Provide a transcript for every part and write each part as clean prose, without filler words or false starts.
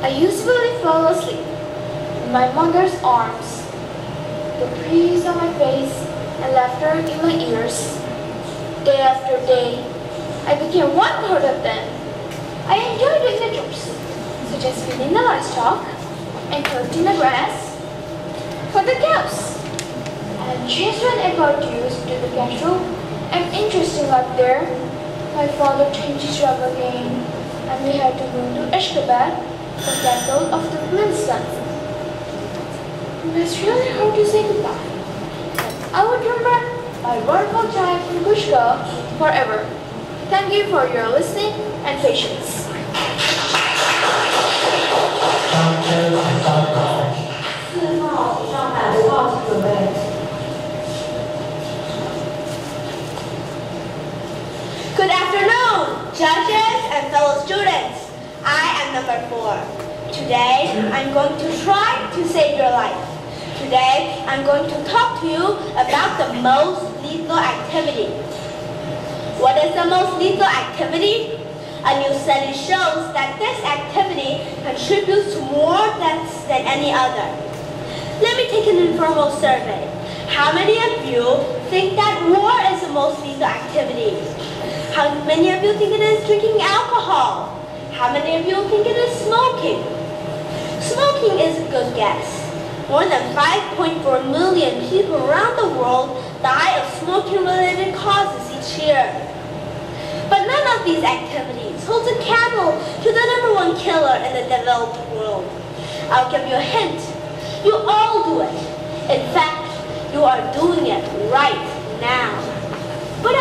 I usually fall asleep in my mother's arms, the breeze on my face and laughter in my ears. Day after day, I became one part of them. I enjoy doing the chores, such as feeding the livestock and cutting the grass for the cows. And just when I got used to the casual and interesting life there, my father changed his job again, and we had to move to Ashgabat, the capital of Turkmenistan. It was really hard to say goodbye. I would remember my wonderful time in Kushka forever. Thank you for your listening and patience. Good afternoon, judges and fellow students. I am number 4. Today, I'm going to try to save your life. Today, I'm going to talk to you about the most lethal activity. What is the most lethal activity? A new study shows that this activity contributes to more deaths than any other. Let me take an informal survey. How many of you think that war is the most lethal activity? How many of you think it is drinking alcohol? How many of you think it is smoking? Smoking is a good guess. More than 5.4 million people around the world die of smoking-related causes each year. But none of these activities holds a candle to the #1 killer in the developed world. I'll give you a hint. You all do it. In fact, you are doing it right now. But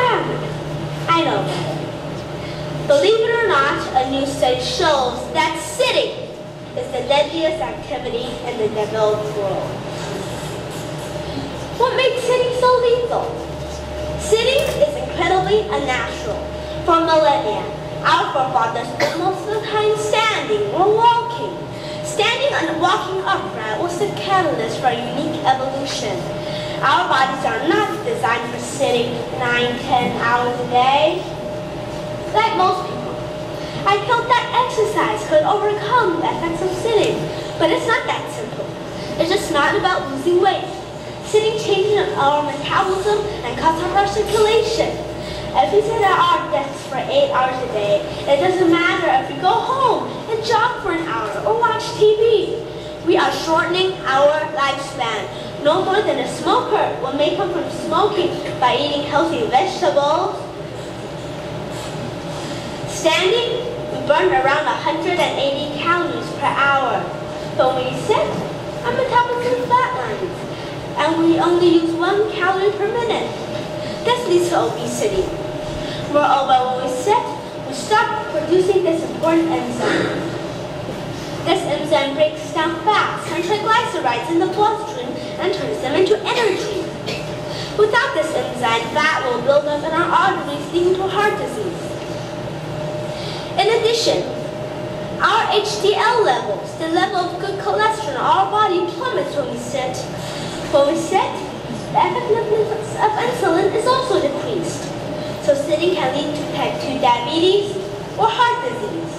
I know better. Believe it or not, a new study shows that sitting is the deadliest activity in the developed world. What makes sitting so lethal? Sitting is incredibly unnatural. For millennia, our forefathers spent most of the time standing or walking. Standing and walking upright was the catalyst for unique evolution. Our bodies are not designed for sitting 9-10 hours a day. Like most people, I felt that exercise could overcome the effects of sitting, but it's not that simple. It's just not about losing weight. Sitting changes our metabolism and causes our circulation. If we sit at our desks for 8 hours a day, it doesn't matter if we go home and jog for an hour or watch TV. We are shortening our lifespan. No more than a smoker will make up from smoking by eating healthy vegetables. Standing, we burn around 180 calories per hour. But when we sit, our metabolism flatlines, and we only use 1 calorie per minute. This leads to obesity. Moreover, when we sit, we stop producing this important enzyme. This enzyme breaks down fats and triglycerides in the bloodstream and turns them into energy. Without this enzyme, fat will build up in our arteries, leading to heart disease. In addition, our HDL levels, the level of good cholesterol in our body, plummets when we sit. When we sit, the effectiveness of insulin is also decreased. So sitting can lead to type 2 diabetes or heart disease.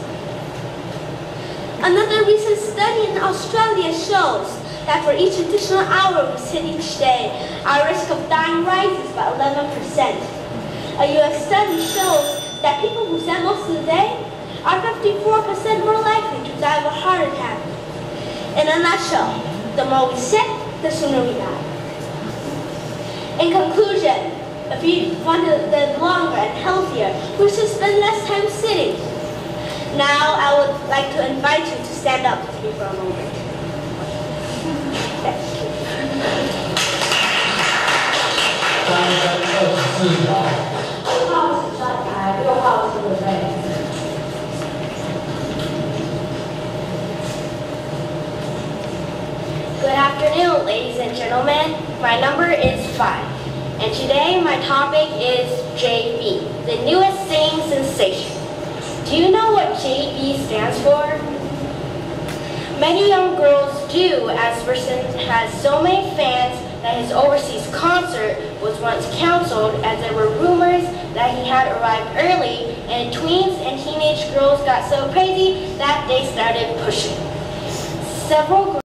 Another recent study in Australia shows that for each additional hour we sit each day, our risk of dying rises by 11%. A US study shows that people who sit most of the day are 54% more likely to die of a heart attack. In a nutshell, the more we sit, the sooner we die. In conclusion, if you want to live longer and healthier, we should spend less time sitting. Now, I would like to invite you to stand up with me for a moment. Good afternoon, ladies and gentlemen. My number is 5. And today my topic is JV, the newest singing sensation. Do you know what JV stands for? Many young girls do, as Person has so many fans that his overseas concert was once canceled as there were rumors that he had arrived early and tweens and teenage girls got so crazy that they started pushing. Several